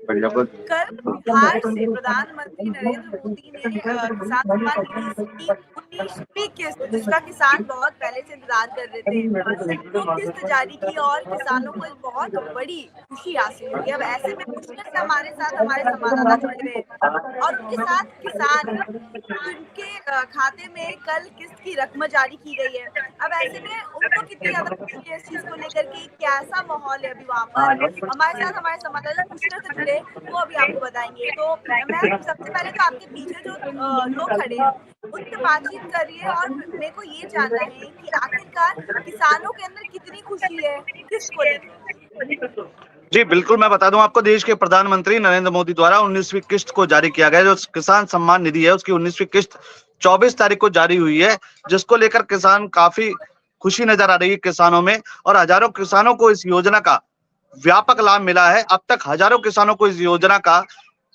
कल बिहार से प्रधानमंत्री नरेंद्र मोदी ने किसान सम्मान निधि की 19वीं किस्त, जिसका किसान बहुत पहले से इंतजार कर रहे थे, वो किस्त जारी की और किसानों को एक बहुत बड़ी खुशी हासिल हुई। अब ऐसे में मुश्किल से हमारे साथ हमारे संवाददाता जुड़े हुए हैं और उनके साथ किसान जिनके खाते में कल किस्त की रकम जारी की गई है। अब ऐसे में उनको कितनी ज्यादा खुशी है इस चीज को लेकर के, कैसा माहौल है अभी वहाँ पर। हमारे साथ हमारे संवाददाता पुष्कर से जुड़े, वो अभी आपको बताएंगे। तो मैं सबसे पहले तो आपके पीछे जो लोग खड़े हैं उनसे बातचीत कर रही है और मेरे को ये जानना है कि आखिरकार किसानों के अंदर कितनी खुशी है किस्त को लेकर। जी बिल्कुल, मैं बता दूं आपको, देश के प्रधानमंत्री नरेंद्र मोदी द्वारा 19वीं किस्त को जारी किया गया। जो किसान सम्मान निधि है उसकी 19वीं किस्त 24 तारीख को जारी हुई है, जिसको लेकर किसान काफी खुशी नजर आ रही है किसानों में, और हजारों किसानों को इस योजना का व्यापक लाभ मिला है। अब तक हजारों किसानों को इस योजना का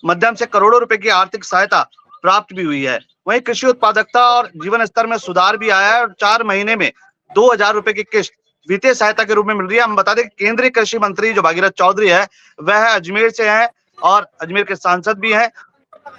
माध्यम से करोड़ों रुपए की आर्थिक सहायता प्राप्त भी हुई है। वहीं कृषि उत्पादकता और जीवन स्तर में सुधार भी आया है और 4 महीने में 2000 रुपए की किस्त वित्तीय सहायता के रूप में मिल रही है। हम बता दें कि केंद्रीय कृषि मंत्री जो भागीरथ चौधरी है, वह अजमेर से हैं और अजमेर के सांसद भी हैं।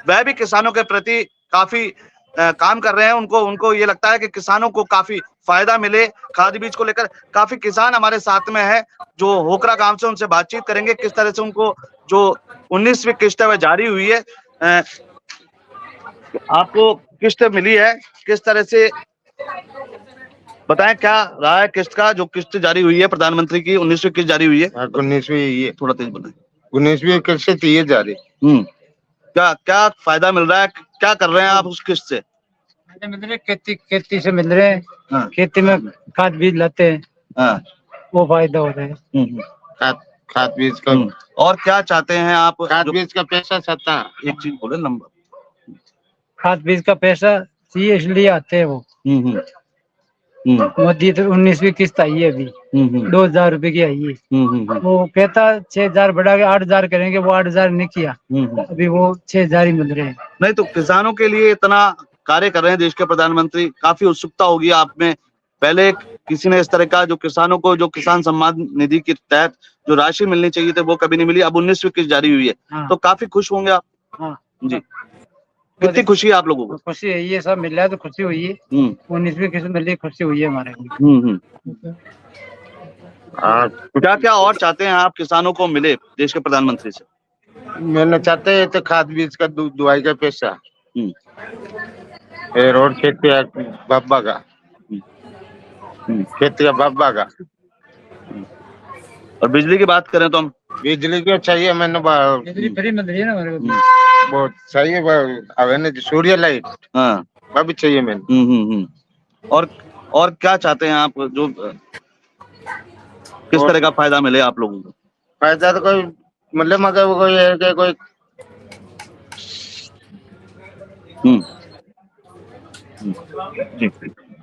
वह भी किसानों के प्रति काफी काम कर रहे हैं। उनको ये लगता है कि किसानों को काफी फायदा मिले। खाद बीज को लेकर काफी किसान हमारे साथ में है जो होकरा गांव से, उनसे बातचीत करेंगे किस तरह से उनको जो 19वीं किस्त है वह जारी हुई है। आपको किस्त मिली है, किस तरह से बताएं, क्या रहा है किस्त का, जो किस्त जारी हुई है प्रधानमंत्री की 19वीं किस्त जारी हुई है? 19वीं, ये थोड़ा तेज बताएं। 19वीं किस्त ये जारी। क्या क्या फायदा मिल रहा है, क्या कर रहे हैं आप उस किस्त से? मिल रहे, खेती से मिल रहे हैं। हाँ। खेती में खाद बीज लाते हैं। हाँ। वो फायदा हो रहा है। खाद बीज का। और क्या चाहते हैं आप? खाद बीज का पैसा चाहता, एक चीज बोले, नंबर खाद बीज का पैसा चाहिए इसलिए आते हैं वो। मोदी तो 19वीं किस्त आई है अभी, 2000 रुपए की आई है। वो कहता 6000 बढ़ा के 8000 करेंगे, वो 8000 नहीं किया। अभी वो 6000 ही मिल रहे हैं। नहीं तो किसानों के लिए इतना कार्य कर रहे हैं देश के प्रधानमंत्री, काफी उत्सुकता होगी आप में। पहले किसी ने इस तरह का जो किसानों को जो किसान सम्मान निधि के तहत जो राशि मिलनी चाहिए थी वो कभी नहीं मिली, अब 19वीं किस्त जारी हुई है। हाँ। तो काफी खुश होंगे आप। हाँ। जी, कितनी खुशी है आप लोगों को? खुशी है, ये सब मिल रहा है तो खुशी हुई है। 19वीं किस्त मिल रही, खुशी हुई है हमारे को। क्या क्या और चाहते हैं आप किसानों को मिले देश के प्रधानमंत्री से? मैंने चाहते हैं तो खाद बीज का दुआई का पैसा, रोड खेती बाबा का, खेती का बाबा का। और बिजली की बात करें तो हम बिजली की चाहिए, मैंने बिजली फ्री मिल रही है ना हमारे को, बहुत चाहिए। अब है ना सूर्य लाइट, हाँ वह भी चाहिए मैंने। और क्या चाहते हैं आप, जो किस तरह का फायदा मिले आप लोगों को? फायदा तो कोई मतलब मगर कोई है कि कोई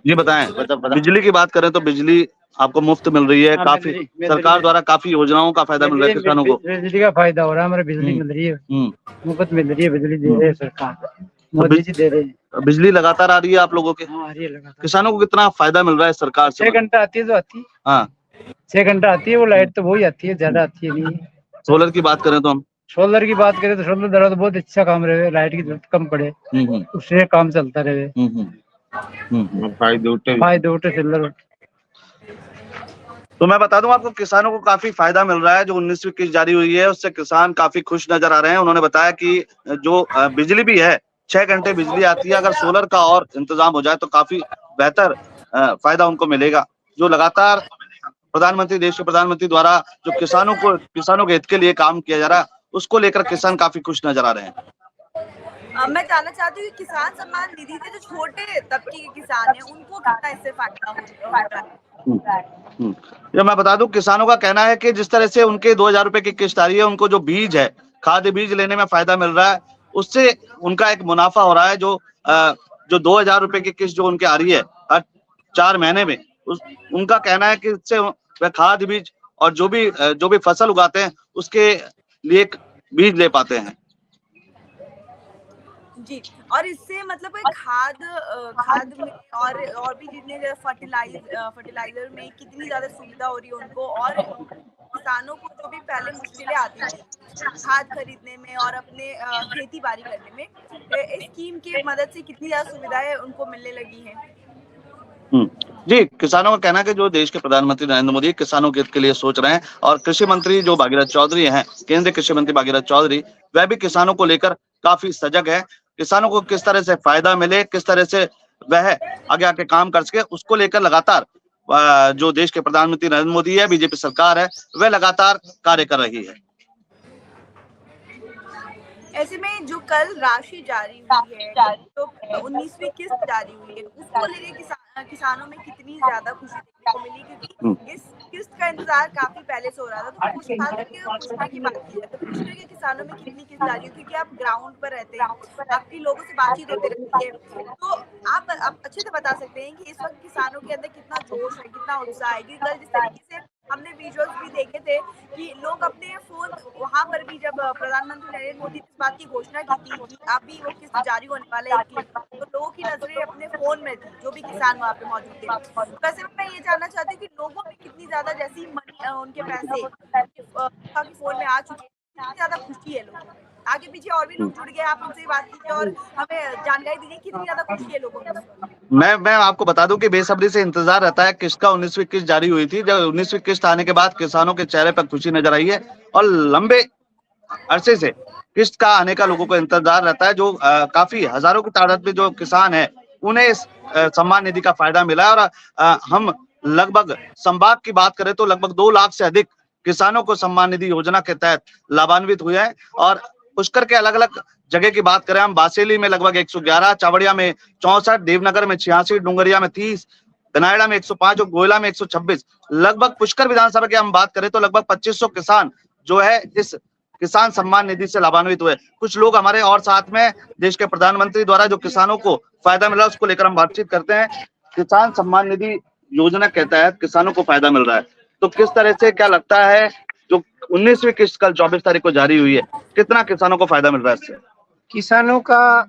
जी बताएं। बिजली की बात करें तो बिजली आपको मुफ्त मिल रही है, काफी सरकार द्वारा काफी योजनाओं का फायदा मिल रहा है किसानों को। बिजली का फायदा हो रहा है, हमारे बिजली मिल रही है, मुफ्त मिल रही है, बिजली दे रही है सरकार, मोदी जी दे रहे हैं। बिजली लगातार आ रही है आप लोगों के? हाँ, आ रही है लगातार। किसानों को कितना फायदा मिल रहा है सरकार से? 6 घंटा आती है तो आती है। हाँ, 6 घंटा आती है, वो लाइट तो वही आती है, ज्यादा आती है नहीं। सोलर की बात करें तो हम सोलर की बात करें तो सोलर द्वारा तो बहुत अच्छा काम रहे, लाइट की जरूरत कम पड़े, उससे काम चलता रहे। फायदे उठे सोलर। तो मैं बता दूं आपको, किसानों को काफी फायदा मिल रहा है। जो 19वीं किस्त जारी हुई है उससे किसान काफी खुश नजर आ रहे हैं। उन्होंने बताया कि जो बिजली भी है, 6 घंटे बिजली आती है, अगर सोलर का और इंतजाम हो जाए तो काफी बेहतर फायदा उनको मिलेगा। जो लगातार देश के प्रधानमंत्री द्वारा जो किसानों के हित के लिए काम किया जा रहा है, उसको लेकर किसान काफी खुश नजर आ रहे हैं। मैं जानना चाहती हूँ कि किसान सम्मान निधि से जो छोटे तबके के किसान हैं उनको कितना इससे फायदा हो रहा है? ये मैं बता दूं, किसानों का कहना है कि जिस तरह से उनके 2000 रुपए की किस्त आ रही है, उनको जो बीज है, खाद्य बीज लेने में फायदा मिल रहा है, उससे उनका एक मुनाफा हो रहा है। जो 2000 रुपए की किस्त जो उनके आ रही है हर 4 महीने में, उनका कहना है कि इससे वह खाद्य बीज और जो भी फसल उगाते हैं उसके लिए बीज ले पाते हैं। जी, और इससे मतलब खाद में और भी जितने फर्टिलाइजर में कितनी ज्यादा सुविधा हो रही है उनको, और किसानों को जो भी पहले मुश्किलें आती थी खाद खरीदने में और अपने खेती बाड़ी करने में, इस स्कीम की मदद से कितनी ज्यादा सुविधाएं उनको मिलने लगी हैं। जी, किसानों का कहना है कि जो देश के प्रधानमंत्री नरेंद्र मोदी किसानों के हित के लिए सोच रहे हैं और कृषि मंत्री जो भागीरथ चौधरी हैं, केंद्रीय कृषि मंत्री भागीरथ चौधरी, वह भी किसानों को लेकर काफी सजग है। किसानों को किस तरह से फायदा मिले, किस तरह से वह आगे आके काम कर सके, उसको लेकर लगातार जो देश के प्रधानमंत्री नरेंद्र मोदी है, बीजेपी सरकार है, वह लगातार कार्य कर रही है। ऐसे में जो कल राशि जारी हुई है, तो 19वीं किस्त जारी हुई है, उसको लेके किसानों में कितनी ज्यादा खुशी देखने को मिली, क्योंकि इस किस्त का इंतजार काफी पहले से हो रहा था। तो कुछ खास करके पुष्कर की बात की है तो पुष्कर के किसानों में कितनी किस्त जारी हुई, क्योंकि आप ग्राउंड पर रहते हैं, आपकी लोगों से बातचीत होती रहती है, तो आप अच्छे से बता सकते हैं कि इस वक्त किसानों के अंदर कितना जोश है, कितना उत्साह है। क्योंकि कल जिस तरीके से हमने विजुअल्स भी देखे थे कि लोग अपने फोन, वहां पर भी जब प्रधानमंत्री नरेंद्र मोदी ने इस बात की घोषणा की थी कि अभी वो किस्त जारी होने वाला है 1 क्लिक, तो लोगों की नजरें अपने फोन में थी, जो भी किसान वहाँ पे मौजूद थे। वैसे में मैं ये जानना चाहती हूँ कि लोगों में कितनी ज्यादा, जैसी उनके पैसे काफी फोन में आ चुके हैं, कितनी ज्यादा खुशी है लोगों में। आगे पीछे और भी लोग जुड़ गए, आप उनसे बात कीजिए और हमें जानकारी दीजिए कितनी ज्यादा खुशी है लोगों में। मैं आपको बता दूं कि बेसब्री से इंतजार रहता है। किस्त का 19वीं किस्त जारी हुई थी, जब 19वीं किस्त आने के बाद किसानों के चेहरे पर खुशी नजर आई है और लंबे अरसे से किस्त का आने का लोगों को इंतजार रहता है। जो काफी हजारों की तादाद में जो किसान है, उन्हें इस सम्मान निधि का फायदा मिला है। और हम लगभग संभाग की बात करें तो लगभग 2 लाख से अधिक किसानों को सम्मान निधि योजना के तहत लाभान्वित हुए हैं। और पुष्कर के अलग अलग जगह की बात करें हम, बासेली में लगभग 111, चावड़िया में 64, देवनगर में 86, डुंगरिया में 30, धनायड़ा में 105 और गोयला में 126। लगभग पुष्कर विधानसभा की हम बात करें तो लगभग 2500 किसान जो है इस किसान सम्मान निधि से लाभान्वित हुए। कुछ लोग हमारे और साथ में देश के प्रधानमंत्री द्वारा जो किसानों को फायदा मिला उसको लेकर हम बातचीत करते हैं। किसान सम्मान निधि योजना के तहत किसानों को फायदा मिल रहा है, तो किस तरह से क्या लगता है जो 19वीं किस्त कल 24 तारीख को जारी हुई है, कितना किसानों को फायदा मिल रहा है इससे? किसानों का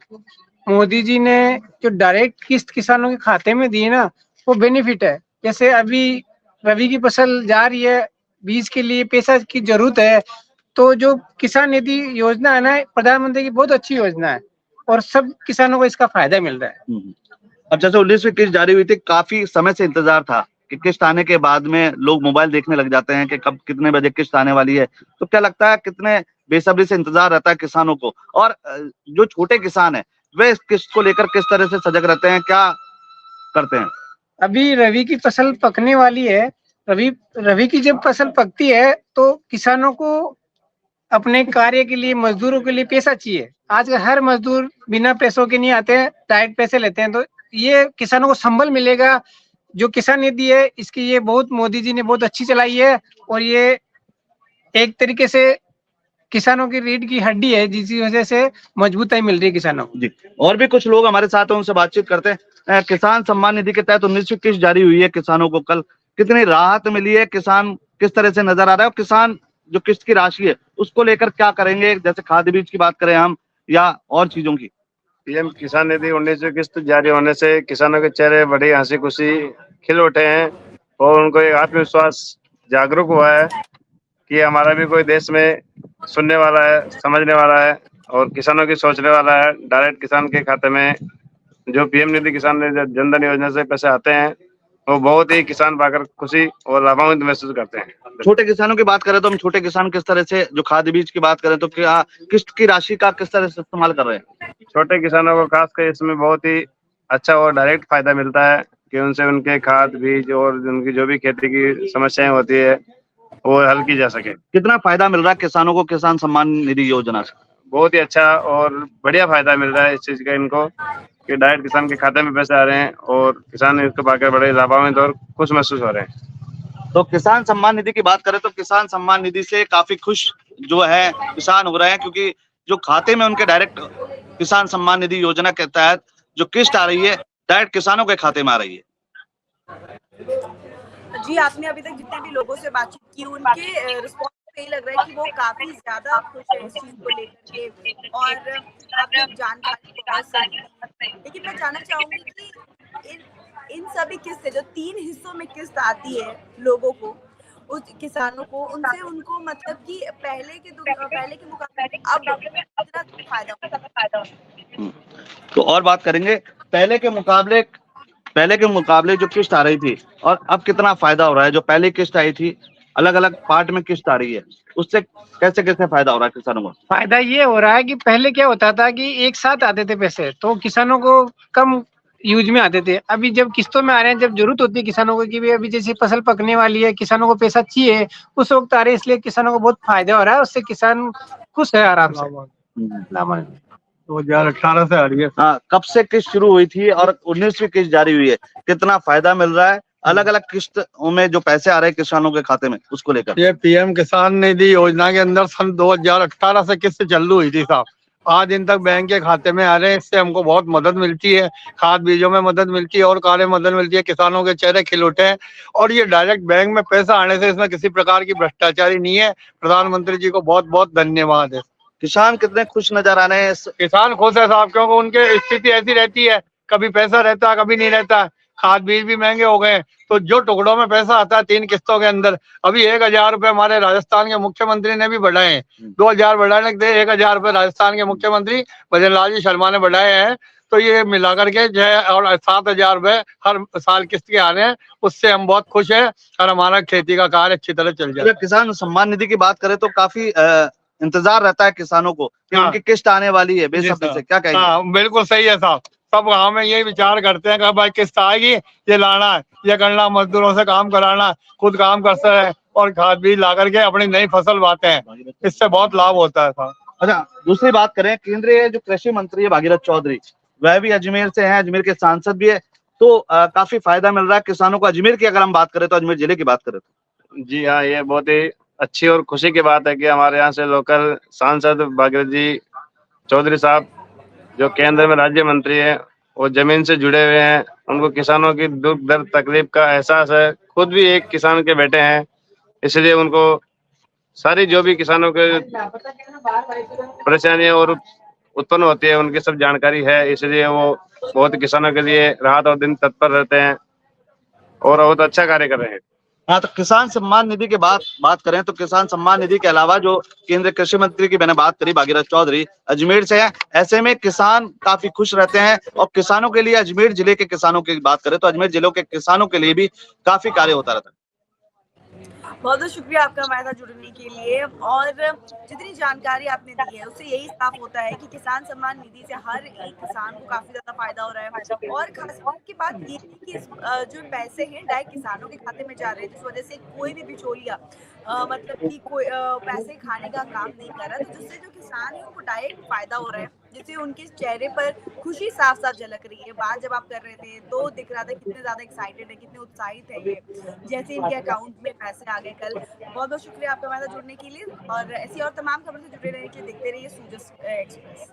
मोदी जी ने जो डायरेक्ट किस्त किसानों के खाते में दी है ना, वो बेनिफिट है। जैसे अभी रबी की फसल जा रही है, बीज के लिए पैसा की जरूरत है, तो जो किसान निधि योजना है ना, प्रधानमंत्री की बहुत अच्छी योजना है और सब किसानों को इसका फायदा मिल रहा है। अब जैसे 19वीं किस्त जारी हुई थी, काफी समय से इंतजार था कि किस्त आने के बाद में लोग मोबाइल देखने लग जाते हैं कि कब कितने बजे किस्त आने वाली है। तो क्या लगता है कितने बेसब्री से इंतजार रहता है किसानों को, और जो छोटे किसान है वे इस किस्त को लेकर किस तरह से सजग रहते हैं, क्या करते हैं? अभी रबी की फसल पकने वाली है। रबी की जब फसल पकती है तो किसानों को अपने कार्य के लिए, मजदूरों के लिए पैसा चाहिए। आज हर मजदूर बिना पैसों के नहीं आते हैं, डायरेक्ट पैसे लेते हैं। तो ये किसानों को संबल मिलेगा। जो किसान निधि है इसकी ये बहुत मोदी जी ने बहुत अच्छी चलाई है और ये एक तरीके से किसानों की रीढ़ की हड्डी है, जिसकी वजह से मजबूताई मिल रही है किसानों को। जी, और भी कुछ लोग हमारे साथ हैं, उनसे बातचीत करते हैं। किसान सम्मान निधि के तहत 19वीं किस्त जारी हुई है, किसानों को कल कितनी राहत मिली है, किसान किस तरह से नजर आ रहा है, और किसान जो किस्त की राशि है उसको लेकर क्या करेंगे, जैसे खाद बीज की बात करें हम या और चीजों की? पीएम किसान निधि 19वीं किस्त जारी होने से किसानों के चेहरे बड़ी हंसी खुशी खिल उठे हैं और उनको एक आत्मविश्वास जागरूक हुआ है कि हमारा भी कोई देश में सुनने वाला है, समझने वाला है और किसानों की सोचने वाला है। डायरेक्ट किसान के खाते में जो पीएम निधि किसान जनधन योजना से पैसे आते हैं, वो बहुत ही किसान पाकर खुशी और लाभान्वित महसूस करते हैं। छोटे किसानों की बात करें तो हम छोटे किसान किस तरह से, जो खाद बीज की बात करें तो क्या किस्त की राशि का किस तरह से इस्तेमाल कर रहे हैं? छोटे किसानों को खासकर इसमें बहुत ही अच्छा और डायरेक्ट फायदा मिलता है कि उनसे उनके खाद बीज और उनकी जो भी खेती की समस्याएं होती है वो हल की जा सके। कितना फायदा मिल रहा है किसानों को किसान सम्मान निधि योजना से? बहुत ही अच्छा और बढ़िया फायदा मिल रहा है इस चीज का इनको कि डायरेक्ट किसान के खाते में पैसे आ रहे हैं और किसान इसको पाकर बड़े लाभान्वित और खुश महसूस हो रहे हैं। तो किसान सम्मान निधि की बात करें तो किसान सम्मान निधि से काफी खुश जो है किसान हो रहे हैं, क्योंकि जो खाते में उनके डायरेक्ट किसान सम्मान निधि योजना के तहत जो किस्त आ रही है डायरेक्ट किसानों के खाते में आ रही है। जी, आपने अभी तक जितने भी लोगों से बातचीत की उनके रिस्पॉन्स से यही लग रहा है कि वो काफी ज्यादा खुश है इस चीज को लेकर के, और आपकी जानकारी बहुत सही है। लेकिन मैं जानना चाहूंगी कि इन सभी किस्तें जो 3 हिस्सों में किस्त आती है लोगों को, उस किसानों को, उनसे उनको मतलब कि पहले के मुकाबले अब कितना फायदा होगा। हम्म। तो और बात करेंगे पहले के मुकाबले जो किस्त आ रही थी और अब कितना फायदा हो रहा है। जो पहले किस्त आई थी, अलग अलग पार्ट में किस्त आ रही है, उससे कैसे कैसे फायदा हो रहा है किसानों को। फायदा ये हो रहा है कि पहले क्या होता था कि एक साथ आते थे पैसे, तो किसानों को कम यूज में आते थे। अभी जब किस्तों में आ रहे हैं, जब जरूरत होती है किसानों को कि भाई अभी जैसे फसल पकने वाली है, किसानों को पैसा चाहिए, उस वक्त आ रहे हैं, इसलिए किसानों को बहुत फायदा हो रहा है। उससे किसान खुश है आराम से। 2018 से आ रही है। हाँ, कब से किस्त शुरू हुई थी और 19वीं किस्त जारी हुई है, कितना फायदा मिल रहा है, अलग अलग किस्तों में जो पैसे आ रहे हैं किसानों के खाते में, उसको लेकर। ये पीएम किसान निधि योजना के अंदर सन 2018 से किस्त चालू हुई थी साहब। आज दिन तक बैंक के खाते में आ रहे हैं। इससे हमको बहुत मदद मिलती है, खाद बीजों में मदद मिलती है और कार्य मदद मिलती है। किसानों के चेहरे खिल उठे हैं और ये डायरेक्ट बैंक में पैसा आने से इसमें किसी प्रकार की भ्रष्टाचारी नहीं है। प्रधानमंत्री जी को बहुत बहुत धन्यवाद है। किसान कितने खुश नजर आ रहे हैं। किसान खुश है साहब, क्योंकि उनके स्थिति ऐसी रहती है, कभी पैसा रहता है कभी नहीं रहता है। खाद बीज भी महंगे हो गए, तो जो टुकड़ों में पैसा आता है 3 किस्तों के अंदर, अभी 1000 रुपए हमारे राजस्थान के मुख्यमंत्री ने भी बढ़ाए हैं। 2000 बढ़ाने के 1000 रुपए राजस्थान के मुख्यमंत्री भजन लाल जी शर्मा ने बढ़ाए हैं। तो ये मिलाकर के 6 और 7000 रुपए हर साल किस्त के आ रहे हैं। उससे हम बहुत खुश हैं और हमारा खेती का कार्य अच्छी तरह चल जाए। किसान सम्मान निधि की बात करें तो काफी इंतजार रहता है किसानों को कि हाँ। उनकी किस्त आने वाली है बेसब्री से, क्या कहेंगे। हाँ, बिल्कुल सही है साहब। सब गाँव में यही विचार करते हैं कि भाई किस्त आएगी, ये लाना है, ये करना, मजदूरों से काम कराना, खुद काम करते हैं और खाद बीज ला करके अपनी नई फसल बांटते हैं। इससे बहुत लाभ होता है साहब। अच्छा, दूसरी बात करें, केंद्रीय जो कृषि मंत्री है भागीरथ चौधरी, वह भी अजमेर से हैं, अजमेर के सांसद भी है, तो काफी फायदा मिल रहा है किसानों को। अजमेर की अगर हम बात करें तो, अजमेर जिले की बात करें तो। जी हाँ, ये बहुत ही अच्छी और खुशी की बात है कि हमारे यहाँ से लोकल सांसद भागीरथ जी चौधरी साहब, जो केंद्र में राज्य मंत्री है, वो जमीन से जुड़े हुए हैं। उनको किसानों की दुख दर्द तकलीफ का एहसास है, खुद भी एक किसान के बेटे हैं, इसलिए उनको सारी जो भी किसानों के परेशानियां और उत्पन्न होती है उनकी सब जानकारी है। इसलिए वो बहुत किसानों के लिए रात और दिन तत्पर रहते हैं और बहुत अच्छा कार्य कर रहे हैं। हाँ, तो किसान सम्मान निधि की बात करें तो किसान सम्मान निधि के अलावा जो केंद्रीय कृषि मंत्री की मैंने बात करी, भागीरथ चौधरी अजमेर से है, ऐसे में किसान काफी खुश रहते हैं। और किसानों के लिए, अजमेर जिले के किसानों की बात करें तो अजमेर जिले के किसानों के लिए भी काफी कार्य होता रहता है। बहुत बहुत शुक्रिया आपका हमारे साथ जुड़ने के लिए। और जितनी जानकारी आपने दी है उससे यही साफ होता है कि किसान सम्मान निधि से हर एक किसान को काफी ज्यादा फायदा हो रहा है। और खास की बात ये है कि जो पैसे हैं डायरेक्ट किसानों के खाते में जा रहे हैं, जिस वजह से कोई भी बिचौलिया मतलब कि कोई पैसे खाने का काम नहीं कर रहा, तो जिससे जो किसान है उनको डायरेक्ट फायदा हो रहा है, जिससे उनके चेहरे पर खुशी साफ साफ झलक रही है। बात जब आप कर रहे थे तो दिख रहा था कितने ज्यादा एक्साइटेड है, कितने उत्साहित है ये, जैसे इनके अकाउंट में पैसे आ गए कल। बहुत बहुत शुक्रिया आपका हमारे साथ जुड़ने के लिए, और ऐसी और तमाम खबरों से जुड़े रहने के लिए देखते रहिए सूरज एक्सप्रेस।